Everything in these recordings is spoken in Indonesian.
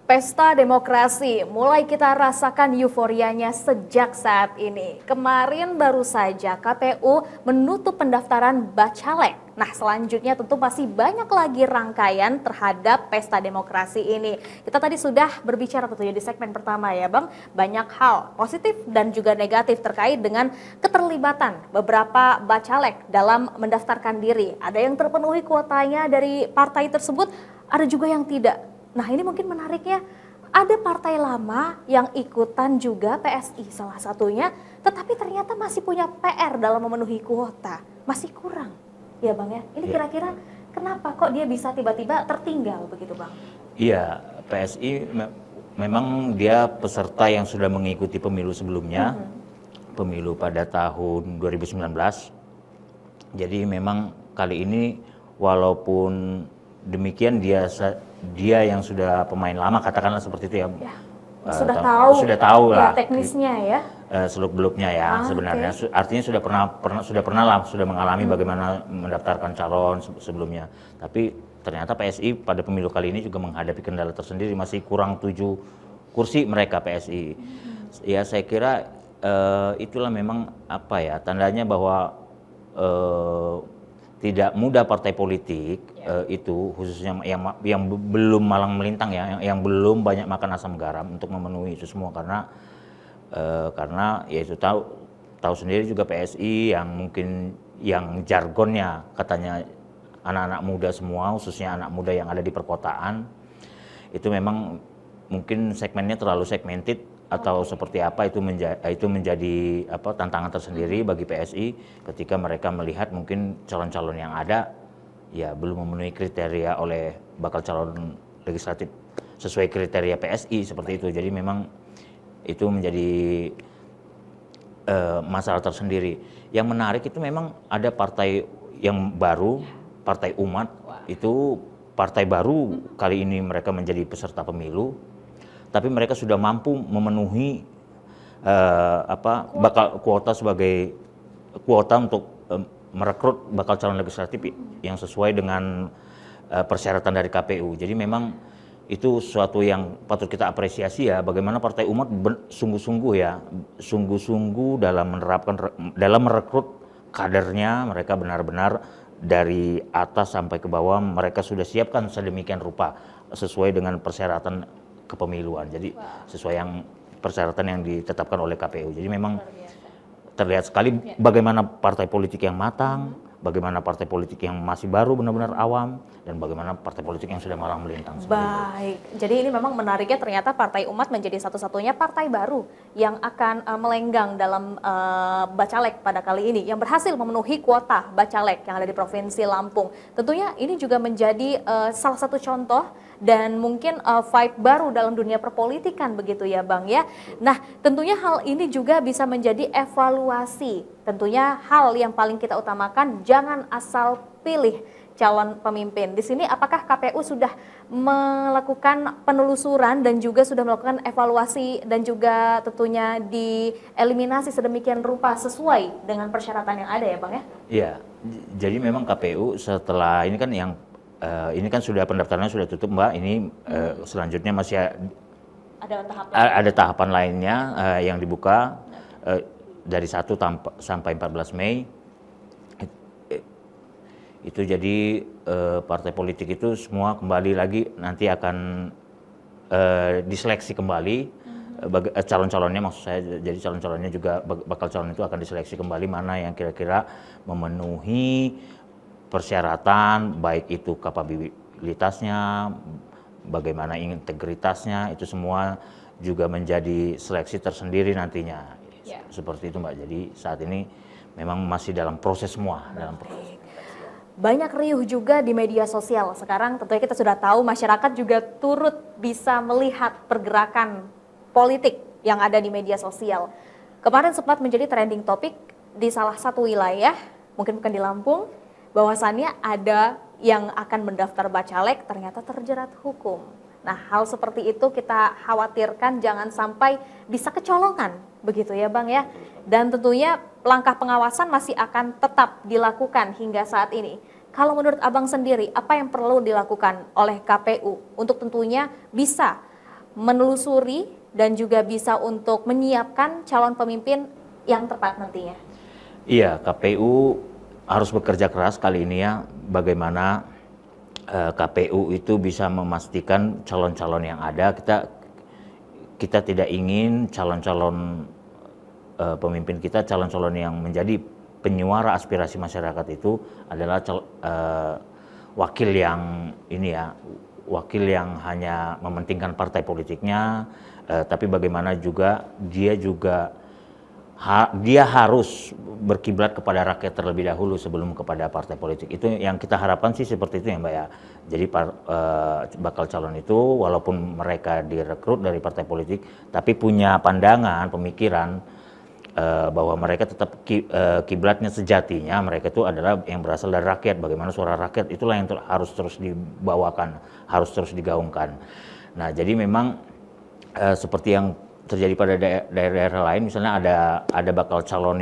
Pesta demokrasi mulai kita rasakan euforianya sejak saat ini. Kemarin baru saja KPU menutup pendaftaran bacalek. Nah, selanjutnya tentu masih banyak lagi rangkaian terhadap pesta demokrasi ini. Kita tadi sudah berbicara tentunya di segmen pertama ya Bang, banyak hal positif dan juga negatif terkait dengan keterlibatan beberapa bacalek dalam mendaftarkan diri. Ada yang terpenuhi kuotanya dari partai tersebut, ada juga yang tidak. Nah, ini mungkin menariknya, ada partai lama yang ikutan juga PSI salah satunya, tetapi ternyata masih punya PR dalam memenuhi kuota, masih kurang. Ya Bang ya, ini kira-kira kenapa kok dia bisa tiba-tiba tertinggal begitu Bang? Iya, PSI memang dia peserta yang sudah mengikuti pemilu sebelumnya, pemilu pada tahun 2019. Jadi memang kali ini walaupun demikian dia yang sudah pemain lama, katakanlah seperti itu ya. Sudah tahu lah teknisnya ya. Seluk-beluknya ya sebenarnya. Artinya sudah mengalami bagaimana mendaftarkan calon sebelumnya. Tapi ternyata PSI pada pemilu kali ini juga menghadapi kendala tersendiri, masih kurang 7 kursi mereka PSI. Ya saya kira itulah memang tandanya bahwa tidak mudah partai politik itu khususnya yang belum malang melintang ya, yang belum banyak makan asam garam untuk memenuhi itu semua karena ya itu tahu sendiri juga PSI yang mungkin yang jargonnya katanya anak-anak muda semua, khususnya anak muda yang ada di perkotaan, itu memang mungkin segmennya terlalu segmented atau seperti apa, itu menjadi tantangan tersendiri bagi PSI ketika mereka melihat mungkin calon-calon yang ada ya belum memenuhi kriteria oleh bakal calon legislatif sesuai kriteria PSI seperti itu. Jadi memang itu menjadi masalah tersendiri. Yang menarik itu memang ada partai yang baru, Partai Umat. Itu partai baru kali ini mereka menjadi peserta pemilu. Tapi mereka sudah mampu memenuhi bakal kuota sebagai kuota untuk merekrut bakal calon legislatif yang sesuai dengan persyaratan dari KPU. Jadi memang itu suatu yang patut kita apresiasi ya, bagaimana Partai Umat sungguh-sungguh dalam merekrut kadernya. Mereka benar-benar dari atas sampai ke bawah mereka sudah siapkan sedemikian rupa sesuai dengan persyaratan kepemiluan. Jadi sesuai yang persyaratan yang ditetapkan oleh KPU. Jadi memang terlihat sekali bagaimana partai politik yang matang, bagaimana partai politik yang masih baru benar-benar awam, dan bagaimana partai politik yang sudah malang melintang. Baik, jadi ini memang menariknya ternyata Partai Umat menjadi satu-satunya partai baru yang akan melenggang dalam bacalek pada kali ini, yang berhasil memenuhi kuota bacalek yang ada di Provinsi Lampung. Tentunya ini juga menjadi salah satu contoh dan mungkin vibe baru dalam dunia perpolitikan begitu ya Bang ya. Nah, tentunya hal ini juga bisa menjadi evaluasi. Tentunya hal yang paling kita utamakan, jangan asal pilih calon pemimpin. Di sini apakah KPU sudah melakukan penelusuran dan juga sudah melakukan evaluasi dan juga tentunya dieliminasi sedemikian rupa sesuai dengan persyaratan yang ada ya Bang ya? Iya, jadi memang KPU setelah ini kan ini kan sudah pendaftarannya sudah tutup Mbak, ini selanjutnya masih ada tahapan lainnya yang dibuka dari 1 sampai 14 Mei. Itu jadi partai politik itu semua kembali lagi nanti akan diseleksi kembali calon-calonnya, maksud saya. Jadi calon-calonnya juga bakal calon itu akan diseleksi kembali mana yang kira-kira memenuhi persyaratan, baik itu kapabilitasnya, bagaimana integritasnya, itu semua juga menjadi seleksi tersendiri nantinya. Seperti itu Mbak. Jadi saat ini memang masih dalam proses semua. Banyak riuh juga di media sosial. Sekarang tentunya kita sudah tahu masyarakat juga turut bisa melihat pergerakan politik yang ada di media sosial. Kemarin sempat menjadi trending topik di salah satu wilayah, mungkin bukan di Lampung, bahwasannya ada yang akan mendaftar bacalek ternyata terjerat hukum. Nah, hal seperti itu kita khawatirkan jangan sampai bisa kecolongan, begitu ya Bang ya. Dan tentunya langkah pengawasan masih akan tetap dilakukan hingga saat ini. Kalau menurut Abang sendiri, apa yang perlu dilakukan oleh KPU untuk tentunya bisa menelusuri dan juga bisa untuk menyiapkan calon pemimpin yang tepat nantinya? Iya, KPU harus bekerja keras kali ini ya, bagaimana KPU itu bisa memastikan calon-calon yang ada. Kita tidak ingin calon-calon pemimpin kita, calon-calon yang menjadi penyuara aspirasi masyarakat itu adalah wakil yang wakil yang hanya mementingkan partai politiknya, tapi bagaimana juga dia harus berkiblat kepada rakyat terlebih dahulu sebelum kepada partai politik. Itu yang kita harapkan sih seperti itu ya Mbak ya. Jadi bakal calon itu walaupun mereka direkrut dari partai politik, tapi punya pandangan, pemikiran bahwa mereka tetap kiblatnya sejatinya mereka itu adalah yang berasal dari rakyat. Bagaimana suara rakyat itulah yang harus terus dibawakan, harus terus digaungkan. Nah jadi memang seperti yang terjadi pada daerah-daerah lain, misalnya ada bakal calon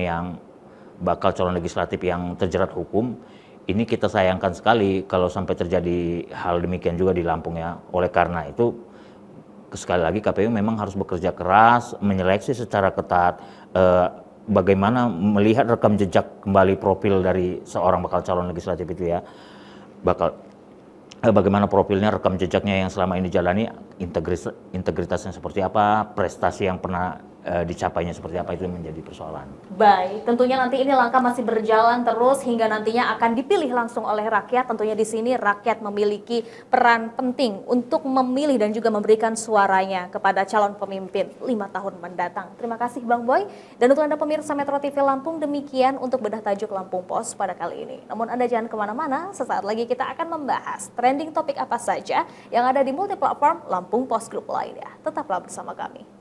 legislatif yang terjerat hukum. Ini kita sayangkan sekali kalau sampai terjadi hal demikian juga di Lampung ya. Oleh karena itu sekali lagi KPU memang harus bekerja keras, menyeleksi secara ketat, bagaimana melihat rekam jejak kembali profil dari seorang bakal calon legislatif itu ya, bagaimana profilnya, rekam jejaknya yang selama ini dijalani, integritasnya seperti apa, prestasi yang pernah dicapainya seperti apa, itu menjadi persoalan. Baik, tentunya nanti ini langkah masih berjalan terus hingga nantinya akan dipilih langsung oleh rakyat. Tentunya di sini rakyat memiliki peran penting untuk memilih dan juga memberikan suaranya kepada calon pemimpin 5 tahun mendatang. Terima kasih Bang Boy. Dan untuk Anda pemirsa Metro TV Lampung, demikian untuk bedah tajuk Lampung Pos pada kali ini. Namun Anda jangan kemana-mana, sesaat lagi kita akan membahas trending topik apa saja yang ada di multi platform Lampung Pos Group lainnya. Tetaplah bersama kami.